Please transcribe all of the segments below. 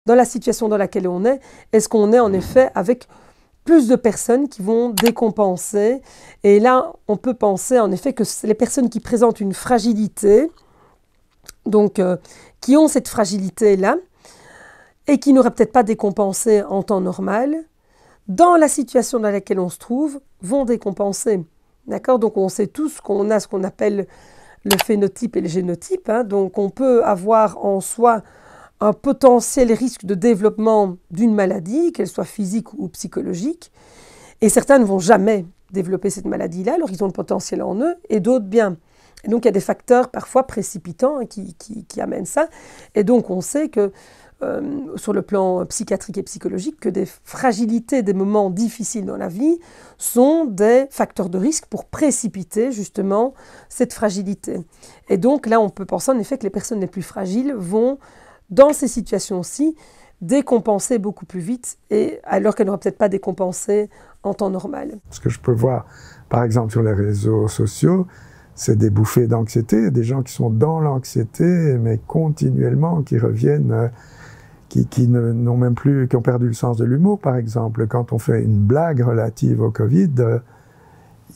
dans la situation dans laquelle on est-ce qu'on est en effet avec plus de personnes qui vont décompenser? Et là, on peut penser en effet que les personnes qui présentent une fragilité, donc qui ont cette fragilité-là, et qui n'auraient peut-être pas décompensé en temps normal, dans la situation dans laquelle on se trouve, vont décompenser. D'accord? Donc on sait tous qu'on a ce qu'on appelle le phénotype et le génotype. Donc on peut avoir en soi un potentiel risque de développement d'une maladie, qu'elle soit physique ou psychologique. Et certains ne vont jamais développer cette maladie-là, alors ils ont le potentiel en eux, et d'autres bien. Et donc il y a des facteurs parfois précipitants qui amènent ça. Et donc on sait que sur le plan psychiatrique et psychologique, que des fragilités, des moments difficiles dans la vie sont des facteurs de risque pour précipiter justement cette fragilité. Et donc là, on peut penser en effet que les personnes les plus fragiles vont, dans ces situations-ci, décompenser beaucoup plus vite, et alors qu'elles n'auraient peut-être pas décompensé en temps normal. Ce que je peux voir, par exemple, sur les réseaux sociaux, c'est des bouffées d'anxiété, des gens qui sont dans l'anxiété, mais continuellement, qui reviennent, qui n'ont même plus, qui ont perdu le sens de l'humour, par exemple. Quand on fait une blague relative au Covid,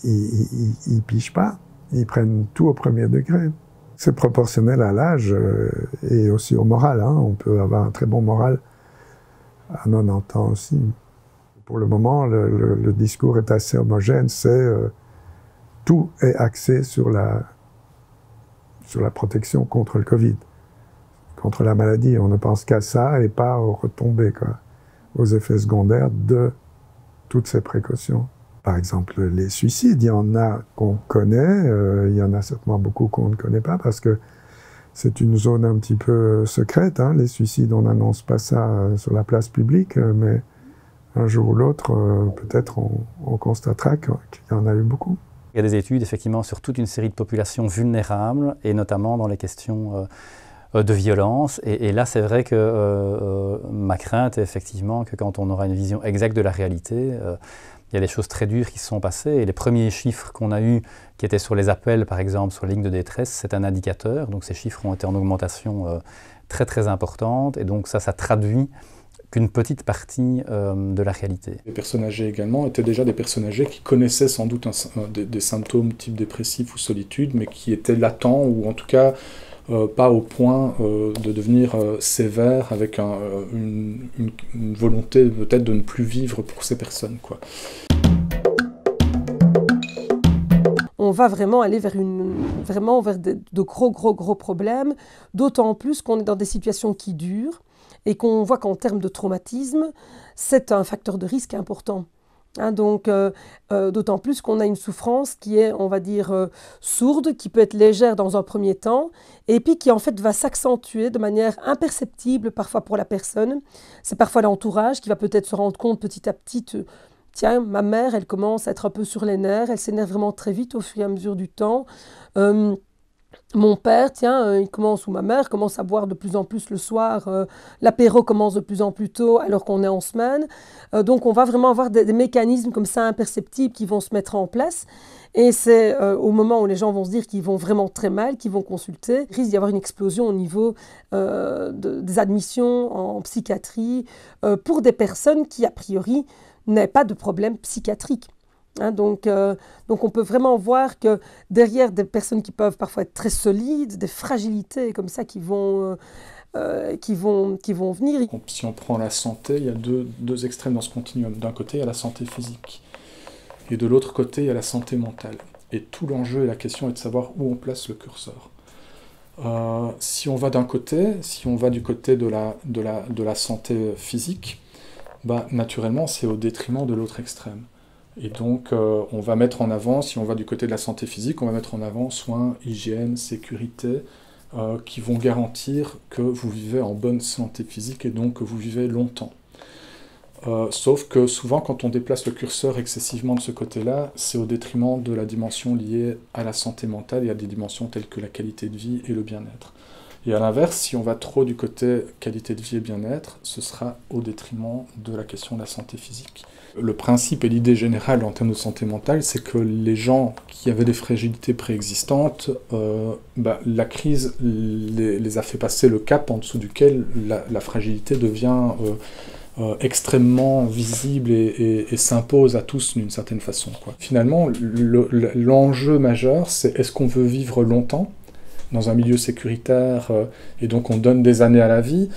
ils pigent pas, ils prennent tout au premier degré. C'est proportionnel à l'âge et aussi au moral. On peut avoir un très bon moral à 90 ans aussi. Pour le moment, le discours est assez homogène, tout est axé sur la protection contre le Covid, contre la maladie. On ne pense qu'à ça et pas aux retombées, aux effets secondaires de toutes ces précautions. Par exemple, les suicides, il y en a qu'on connaît, il y en a certainement beaucoup qu'on ne connaît pas parce que c'est une zone un petit peu secrète. Les suicides, on n'annonce pas ça sur la place publique, mais un jour ou l'autre, peut-être on constatera qu'il y en a eu beaucoup. Il y a des études effectivement sur toute une série de populations vulnérables et notamment dans les questions de violence. Et là, c'est vrai que ma crainte est effectivement que quand on aura une vision exacte de la réalité, il y a des choses très dures qui se sont passées. Et les premiers chiffres qu'on a eus, qui étaient sur les appels, par exemple, sur les lignes de détresse, c'est un indicateur. Donc ces chiffres ont été en augmentation très très importante. Et donc ça traduit qu'une petite partie de la réalité. Les personnes âgées également étaient déjà des personnes âgées qui connaissaient sans doute des symptômes type dépressif ou solitude, mais qui étaient latents ou en tout cas pas au point de devenir sévères avec une volonté peut-être de ne plus vivre pour ces personnes, On va vraiment aller vers de gros problèmes, d'autant plus qu'on est dans des situations qui durent, et qu'on voit qu'en termes de traumatisme, c'est un facteur de risque important. Donc, d'autant plus qu'on a une souffrance qui est, on va dire, sourde, qui peut être légère dans un premier temps, et puis qui en fait va s'accentuer de manière imperceptible parfois pour la personne. C'est parfois l'entourage qui va peut-être se rendre compte petit à petit, tiens, ma mère, elle commence à être un peu sur les nerfs, elle s'énerve vraiment très vite au fur et à mesure du temps. Mon père, tiens, il commence, ou ma mère commence à boire de plus en plus le soir, l'apéro commence de plus en plus tôt alors qu'on est en semaine. Donc on va vraiment avoir des mécanismes comme ça imperceptibles qui vont se mettre en place. Et c'est au moment où les gens vont se dire qu'ils vont vraiment très mal, qu'ils vont consulter, il risque d'y avoir une explosion au niveau des admissions en psychiatrie pour des personnes qui, a priori, n'avaient pas de problème psychiatrique. Donc on peut vraiment voir que derrière des personnes qui peuvent parfois être très solides, des fragilités comme ça qui vont venir. Si on prend la santé, il y a deux extrêmes dans ce continuum. D'un côté, il y a la santé physique, et de l'autre côté, il y a la santé mentale. Et tout l'enjeu et la question est de savoir où on place le curseur. Si on va d'un côté, si on va du côté de la santé physique, naturellement, c'est au détriment de l'autre extrême. Et donc, on va mettre en avant, si on va du côté de la santé physique, on va mettre en avant soins, hygiène, sécurité, qui vont garantir que vous vivez en bonne santé physique et donc que vous vivez longtemps. Sauf que souvent, quand on déplace le curseur excessivement de ce côté-là, c'est au détriment de la dimension liée à la santé mentale et à des dimensions telles que la qualité de vie et le bien-être. Et à l'inverse, si on va trop du côté qualité de vie et bien-être, ce sera au détriment de la question de la santé physique. Le principe et l'idée générale en termes de santé mentale, c'est que les gens qui avaient des fragilités préexistantes, la crise les a fait passer le cap en dessous duquel la fragilité devient extrêmement visible et s'impose à tous d'une certaine façon, quoi. Finalement, l'enjeu majeur, c'est est-ce qu'on veut vivre longtemps dans un milieu sécuritaire et donc on donne des années à la vie,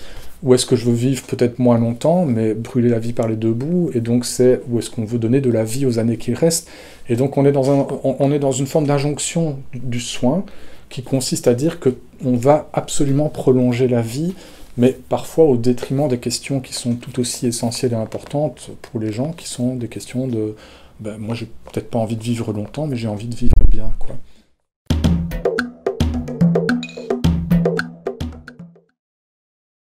ou est-ce que je veux vivre peut-être moins longtemps, mais brûler la vie par les deux bouts, et donc c'est où est-ce qu'on veut donner de la vie aux années qui restent. Et donc on est dans une forme d'injonction du soin qui consiste à dire qu'on va absolument prolonger la vie, mais parfois au détriment des questions qui sont tout aussi essentielles et importantes pour les gens, qui sont des questions de moi j'ai peut-être pas envie de vivre longtemps, mais j'ai envie de vivre bien, quoi.